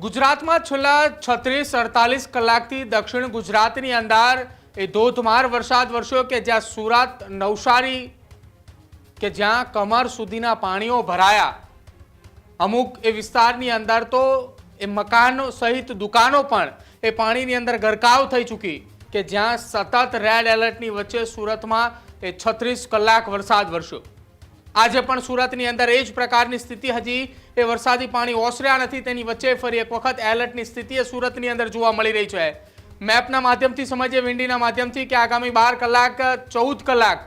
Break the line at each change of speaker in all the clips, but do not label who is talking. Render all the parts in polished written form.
ગુજરાતમાં છેલ્લા 36-48 કલાકથી દક્ષિણ ગુજરાતની અંદર એ ધોધમાર વરસાદ વરસ્યો કે જ્યાં સુરત, નવસારી કે જ્યાં કમર સુધીના પાણીઓ ભરાયા। અમુક એ વિસ્તારની અંદર તો એ મકાનો સહિત દુકાનો પણ એ પાણીની અંદર ગરકાવ થઈ ચૂકી કે જ્યાં સતત રેડ એલર્ટની વચ્ચે સુરતમાં એ 36 કલાક વરસાદ વરસ્યો। આજે પણ સુરતની અંદર એ જ પ્રકારની સ્થિતિ, હજી એ વરસાદી પાણી ઓસર્યા નથી, તેની વચ્ચે ફરી એક વખત એલર્ટની સ્થિતિ એ સુરતની અંદર જોવા મળી રહી છે। મેપના માધ્યમથી સમજીએ, વિંડીના માધ્યમથી કે આગામી 12 કલાક, 14 કલાક,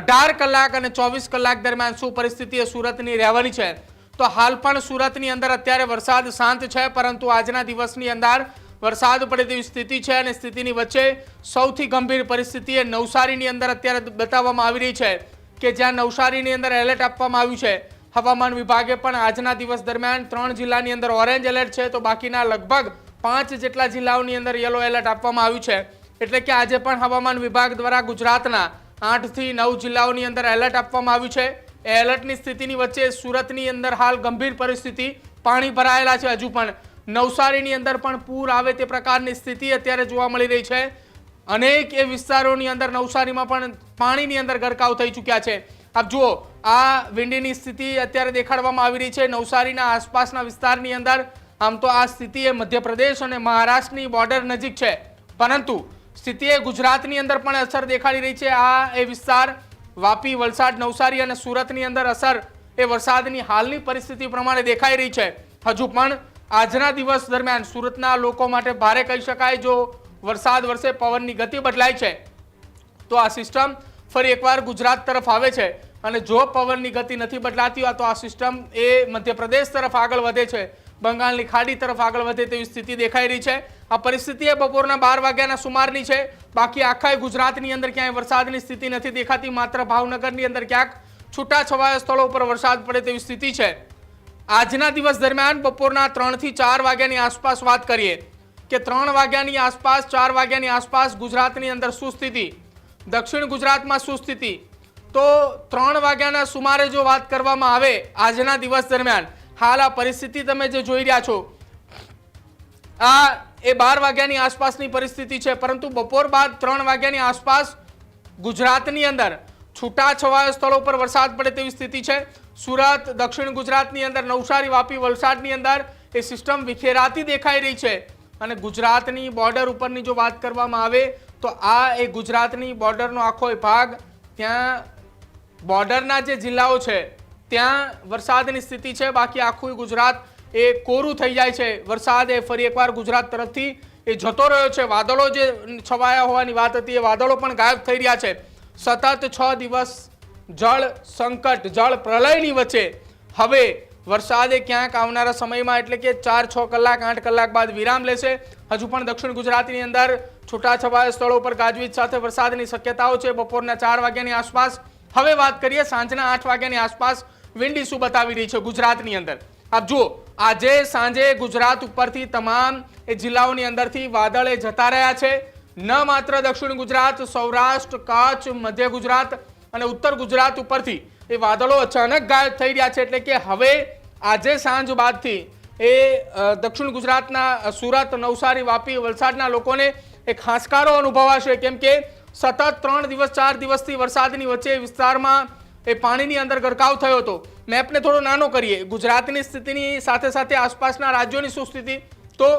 18 કલાક અને 24 કલાક દરમિયાન શું પરિસ્થિતિ એ સુરતની રહેવાની છે। તો હાલ પણ સુરતની અંદર અત્યારે વરસાદ શાંત છે, પરંતુ આજના દિવસની અંદર વરસાદ પડે તેવી સ્થિતિ છે અને સ્થિતિની વચ્ચે સૌથી ગંભીર પરિસ્થિતિ એ નવસારીની અંદર અત્યારે બતાવવામાં આવી રહી છે કે જ્યાં નવસારીની અંદર એલર્ટ આપવામાં આવ્યું છે। હવામાન વિભાગે પણ આજના દિવસ દરમિયાન 3 જિલ્લાની અંદર ઓરેન્જ એલર્ટ છે, તો બાકીના લગભગ 5 જેટલા જિલ્લાઓની અંદર યલો એલર્ટ આપવામાં આવ્યું છે। એટલે કે આજે પણ હવામાન વિભાગ દ્વારા ગુજરાતના 8 થી 9 જિલ્લાઓની અંદર એલર્ટ આપવામાં આવ્યું છે। એ એલર્ટની સ્થિતિની વચ્ચે સુરતની અંદર હાલ ગંભીર પરિસ્થિતિ, પાણી ભરાયેલા છે। હજુ પણ નવસારીની અંદર પણ પૂર આવે તે પ્રકારની સ્થિતિ અત્યારે જોવા મળી રહી છે। અનેક એ વિસ્તારોની અંદર નવસારીમાં પણ પાણીની અંદર ગરકાવ થઈ ચૂક્યા છે। આપ જુઓ, આ વિંડીની સ્થિતિ અત્યારે દેખાડવામાં આવી રહી છે નવસારીના આસપાસના વિસ્તારની અંદર। આમ તો આ સ્થિતિ એ મધ્યપ્રદેશ અને મહારાષ્ટ્રની બોર્ડર નજીક છે, પરંતુ સ્થિતિ એ ગુજરાતની અંદર પણ અસર દેખાડી રહી છે। આ એ વિસ્તાર વાપી, વલસાડ, નવસારી અને સુરતની અંદર અસર એ વરસાદની હાલની પરિસ્થિતિ પ્રમાણે દેખાઈ રહી છે। હજુ પણ આજના દિવસ દરમિયાન સુરતના લોકો માટે ભારે કહી શકાય। જો વરસાદ વરસે, પવનની ગતિ બદલાય છે, તો આ સિસ્ટમ ફરી એકવાર ગુજરાત તરફ આવે છે અને જો પવનની ગતિ નથી બદલાતી તો આ સિસ્ટમ એ મધ્યપ્રદેશ તરફ આગળ વધે છે, બંગાળની ખાડી તરફ આગળ વધે તેવી સ્થિતિ દેખાઈ રહી છે। આ પરિસ્થિતિ એ બપોરના 12 વાગ્યાના સુમારની છે। બાકી આખા ગુજરાતની અંદર ક્યાંય વરસાદની સ્થિતિ નથી દેખાતી, માત્ર ભાવનગરની અંદર ક્યાંક છૂટાછવાયા સ્થળો પર વરસાદ પડે તેવી સ્થિતિ છે। આજના દિવસ દરમિયાન બપોરના 3 થી 4 વાગ્યાની આસપાસ વાત કરીએ કે 3 વાગ્યાની આસપાસ, 4 વાગ્યાની આસપાસ ગુજરાતની અંદર શું સ્થિતિ, દક્ષિણ ગુજરાતમાં શું સ્થિતિ, તો 3 વાગ્યાના સુમારે જો વાત કરવામાં આવે આજના દિવસ દરમિયાન, હાલ આ પરિસ્થિતિ તમે જે જોઈ રહ્યા છો આ એ 12 વાગ્યાની આસપાસની પરિસ્થિતિ છે, પરંતુ બપોર બાદ 3 વાગ્યાની આસપાસ ગુજરાતની અંદર છૂટાછવાયા સ્થળો પર વરસાદ પડે તેવી સ્થિતિ છે। સુરત, દક્ષિણ ગુજરાતની અંદર નવસારી, વાપી, વલસાડની અંદર એ સિસ્ટમ વિખેરાતી દેખાઈ રહી છે અને ગુજરાતની બોર્ડર ઉપરની જો વાત કરવામાં આવે તો આ એ ગુજરાતની બોર્ડરનો આખો ભાગ, ત્યાં બોર્ડરના જે જિલ્લાઓ છે ત્યાં વરસાદની સ્થિતિ છે। બાકી આખું ગુજરાત એ કોરું થઈ જાય છે। વરસાદ એ ફરી એકવાર ગુજરાત તરફથી એ જતો રહ્યો છે। વાદળો જે છવાયા હોવાની વાત હતી એ વાદળો પણ ગાયબ થઈ રહ્યા છે। સતત 6 દિવસ જળ સંકટ, જળ પ્રલયની વચ્ચે હવે વરસાદે ક્યાંક આવનારા સમયમાં, એટલે કે 4-6 કલાક, 8 કલાક બાદ વિરામ લેશે। હજુ પણ દક્ષિણ ગુજરાતની અંદર છૂટાછવાયા સ્થળો પર ગાજવીજ સાથે વરસાદની શક્યતાઓ છે બપોરના 4 વાગ્યાની આસપાસ। હવે વાત કરીએ સાંજના 8 વાગ્યાની આસપાસ વિંડી શું બતાવી રહી છે ગુજરાતની અંદર। આપ જુઓ, આજે સાંજે ગુજરાત ઉપરથી તમામ એ જિલ્લાઓની અંદરથી વાદળે જતા રહ્યા છે। ન માત્ર દક્ષિણ ગુજરાત, સૌરાષ્ટ્ર, કચ્છ, મધ્ય ગુજરાત અને ઉત્તર ગુજરાત ઉપરથી એ વાદળો અચાનક ગાયબ થઈ રહ્યા છે। એટલે કે હવે આજે સાંજ બાદથી એ દક્ષિણ ગુજરાતના સુરત, નવસારી, વાપી, વલસાડના લોકોને એક હાશકારો અનુભવાશે, કેમ કે સતત 3 દિવસ, 4 દિવસથી વરસાદની વચ્ચે વિસ્તારમાં એ પાણીની અંદર ગરકાવ થયો હતો। મેપને થોડો નાનો કરીએ, ગુજરાતની સ્થિતિની સાથે સાથે આસપાસના રાજ્યોની શું સ્થિતિ, તો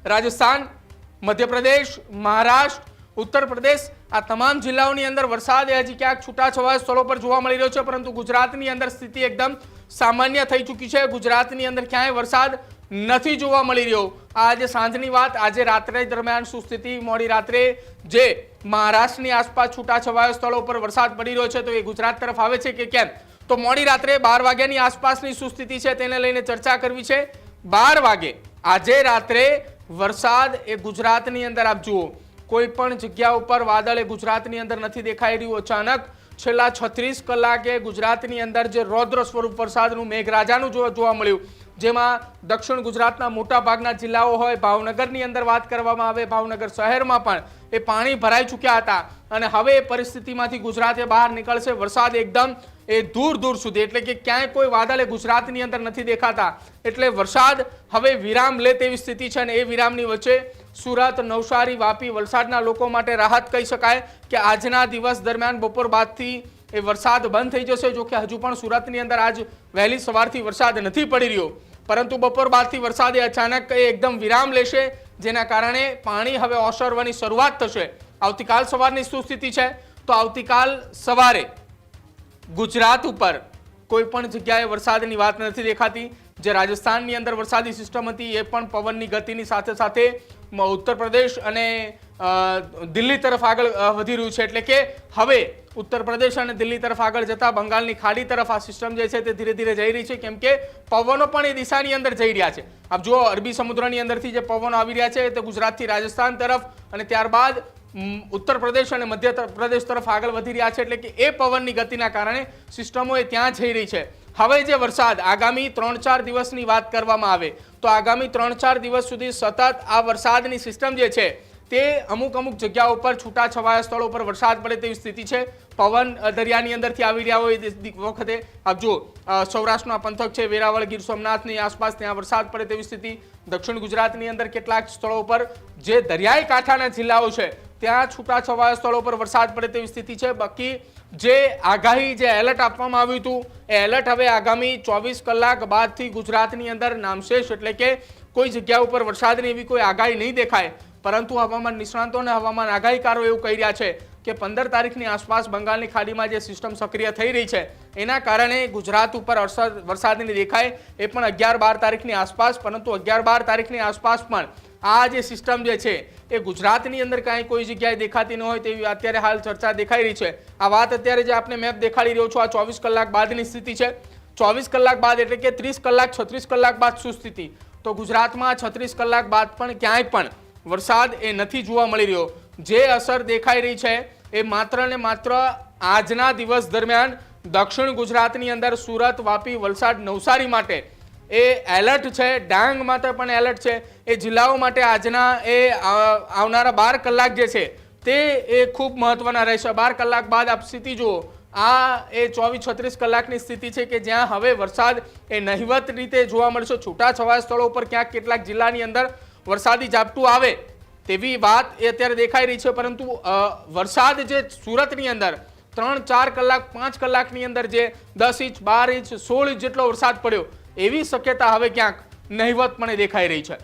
રાજસ્થાન, મધ્યપ્રદેશ, મહારાષ્ટ્ર, ઉત્તર પ્રદેશ, આ તમામ જિલ્લાઓની અંદર વરસાદ હજી ક્યાંક છૂટાછવાયા સ્થળો પર જોવા મળી રહ્યો છે, પરંતુ ગુજરાતની અંદર સ્થિતિ એકદમ સામાન્ય થઈ ચૂકી છે। ગુજરાતની અંદર ક્યાંય વરસાદ નથી જોવા મળી રહ્યો। આજે સાંજની વાત, આજે રાત્રે દરમિયાન શું સ્થિતિ, મોડી રાત્રે જે મહારાષ્ટ્રની આસપાસ છૂટાછવાયા સ્થળો પર વરસાદ પડી રહ્યો છે તો એ ગુજરાત તરફ આવે છે કે કેમ, તો મોડી રાત્રે 12 વાગ્યાની આસપાસની શું સ્થિતિ છે તેને લઈને ચર્ચા કરવી છે। 12 વાગે આજે રાત્રે વરસાદ એ ગુજરાતની અંદર આપ જુઓ, કોઈ પણ જગ્યા ઉપર વાદળ એ ગુજરાતની અંદર નથી દેખાઈ રહ્યું। અચાનક છેલ્લા 36 કલાકે ગુજરાતની અંદર જે રૌદ્ર સ્વરૂપ વરસાદનું, મેઘરાજાનું જોવા મળ્યું, જેમાં દક્ષિણ ગુજરાતના મોટા ભાગના જિલ્લાઓ હોય, ભાવનગરની અંદર વાત કરવામાં આવે, ભાવનગર શહેરમાં પણ એ પાણી ભરાઈ ચૂક્યા હતા અને હવે એ પરિસ્થિતિમાંથી ગુજરાત બહાર નીકળશે। વરસાદ એકદમ એ દૂર દૂર સુધી, એટલે કે ક્યાંય કોઈ વાદળ એ ગુજરાતની અંદર નથી દેખાતા. એટલે વરસાદ હવે વિરામ લે તેવી સ્થિતિ છે અને એ વિરામની વચ્ચે સુરત, નવસારી, વાપી, વલસાડના લોકો માટે રાહત કહી શકાય કે આજના દિવસ દરમિયાન બપોર બાદથી એ વરસાદ બંધ થઈ જશે. જો કે હજુ પણ સુરતની અંદર આજ વહેલી સવારથી વરસાદ નથી પડી રહ્યો, પરંતુ બપોર બાદથી વરસાદ અચાનક એકદમ વિરામ લેશે, જેના કારણે પાણી હવે ઓસરવાની શરૂઆત થશે. આવતીકાલ સવારની શું સ્થિતિ છે? તો આવતીકાલ સવારે ગુજરાત ઉપર કોઈ પણ જગ્યાએ વરસાદની વાત નથી દેખાતી. જે રાજસ્થાનની અંદર વરસાદી સિસ્ટમ હતી એ પણ પવનની ગતિની સાથે સાથે ઉત્તર પ્રદેશ અને દિલ્હી તરફ આગળ વધી રહ્યું છે. એટલે કે હવે ઉત્તર પ્રદેશ અને દિલ્હી તરફ આગળ જતા બંગાળની ખાડી તરફ આ સિસ્ટમ જે છે તે ધીરે ધીરે જઈ રહી છે, કેમ કે પવનો પણ એ દિશાની અંદર જઈ રહ્યા છે. આપ જુઓ, અરબી સમુદ્રની અંદરથી જે પવનો આવી રહ્યા છે તે ગુજરાતથી રાજસ્થાન તરફ અને ત્યારબાદ ઉત્તર પ્રદેશ અને મધ્ય પ્રદેશ તરફ આગળ વધી રહ્યા છે. એટલે કે એ પવનની ગતિના કારણે સિસ્ટમો એ ત્યાં જઈ રહી છે. હવે જે વરસાદ આગામી 3-4 દિવસની વાત કરવામાં આવે તો આગામી 3-4 દિવસ સુધી સતત આ વરસાદની સિસ્ટમ જે છે તે અમુક જગ્યાઓ પર છૂટાછવાયા સ્થળો પર વરસાદ પડે તેવી સ્થિતિ છે. પવન દરિયાની અંદરથી આવી રહ્યા હોય વખતે આપ જુઓ, સૌરાષ્ટ્રના પંથક છે, વેરાવળ, ગીર સોમનાથની આસપાસ ત્યાં વરસાદ પડે તેવી સ્થિતિ. દક્ષિણ ગુજરાતની અંદર કેટલાક સ્થળો પર જે દરિયાઈ કાંઠાના જિલ્લાઓ છે ત્યાં છૂટાછવાયા સ્થળો પર વરસાદ પડે તેવી સ્થિતિ છે. બાકી જે આગાહી, જે એલર્ટ આપવામાં આવ્યું હતું એ એલર્ટ હવે આગામી 24 કલાક બાદથી ગુજરાતની અંદર નામશેષ, એટલે કે કોઈ જગ્યા ઉપર વરસાદની એવી કોઈ આગાહી નહીં દેખાય. પરંતુ હવામાન નિષ્ણાંતો અને હવામાન આગાહીકારો એવું કહી રહ્યા છે કે 15 તારીખની આસપાસ બંગાળની ખાડીમાં જે સિસ્ટમ સક્રિય થઈ રહી છે એના કારણે ગુજરાત ઉપર વરસાદની દેખાય એ પણ 11-12 તારીખની આસપાસ. પરંતુ 11-12 તારીખની આસપાસ પણ આ જે સિસ્ટમ જે છે એ ગુજરાતની અંદર કાંઈ કોઈ જગ્યાએ દેખાતી ન હોય તેવી અત્યારે હાલ ચર્ચા દેખાઈ રહી છે. આ વાત અત્યારે જે આપણે મેપ દેખાડી રહ્યો છું આ 24 કલાક બાદની સ્થિતિ છે. 24 કલાક બાદ એટલે કે 30 કલાક 36 કલાક બાદ શું સ્થિતિ? તો ગુજરાતમાં 36 કલાક બાદ પણ ક્યાંય પણ વરસાદ એ નથી જોવા મળી રહ્યો. જે અસર દેખાઈ રહી છે એ માત્ર ને માત્ર આજના દિવસ દરમિયાન દક્ષિણ ગુજરાતની અંદર સુરત, વાપી, વલસાડ, નવસારી માટે એ એલર્ટ છે. ડાંગ માટે પણ એલર્ટ છે. એ જિલ્લાઓ માટે આજના એ આવનારા 12 કલાક જે છે તે એ ખૂબ મહત્વના રહેશે. 12 કલાક બાદ આપ સ્થિતિ જુઓ, આ એ 24-36 કલાકની સ્થિતિ છે કે જ્યાં હવે વરસાદ એ નહિવત રીતે જોવા મળશે. છૂટાછવાયા સ્થળો પર ક્યાંક કેટલાક જિલ્લાની અંદર વરસાદી ઝાપટું આવે તેવી વાત એ અત્યારે દેખાઈ રહી છે. પરંતુ વરસાદ જે સુરતની અંદર 3-4 કલાક 5 કલાકની અંદર જે 10 ઇંચ 12 ઇંચ 16 ઇંચ જેટલો વરસાદ પડ્યો એવી શક્યતા હવે ક્યાંક નહિવતપણે દેખાઈ રહી છે.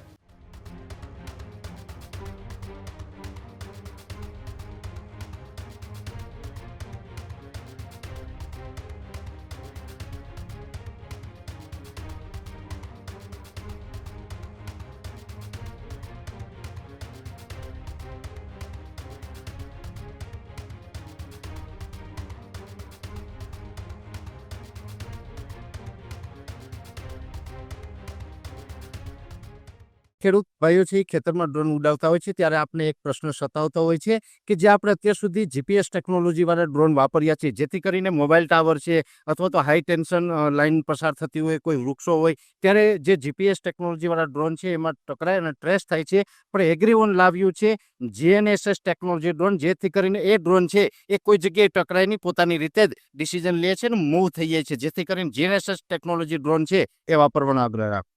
ખેડૂત ભાઈઓ છે ખેતરમાં ડ્રોન ઉડાવતા હોય છે ત્યારે આપણે એક પ્રશ્ન સતાવતો હોય છે કે જે આપણે અત્યાર સુધી જીપીએસ ટેકનોલોજી વાળા ડ્રોન વાપર્યા છે, જેથી કરીને મોબાઈલ ટાવર છે અથવા તો હાઈ ટેન્શન લાઇન પસાર થતી હોય, કોઈ વૃક્ષો હોય, ત્યારે જે જીપીએસ ટેકનોલોજી વાળા ડ્રોન છે એમાં ટકરાય અને ટ્રેસ થાય છે. પણ એગ્રીવન લાવ્યું છે જીએનએસએસ ટેકનોલોજી ડ્રોન, જેથી કરીને એ ડ્રોન છે એ કોઈ જગ્યાએ ટકરાય નહીં, પોતાની રીતે જ ડિસિઝન લે છે અને મૂવ થઈ જાય છે. જેથી કરીને જીએનએસએસ ટેકનોલોજી ડ્રોન છે એ વાપરવાનો આગ્રહ રાખો.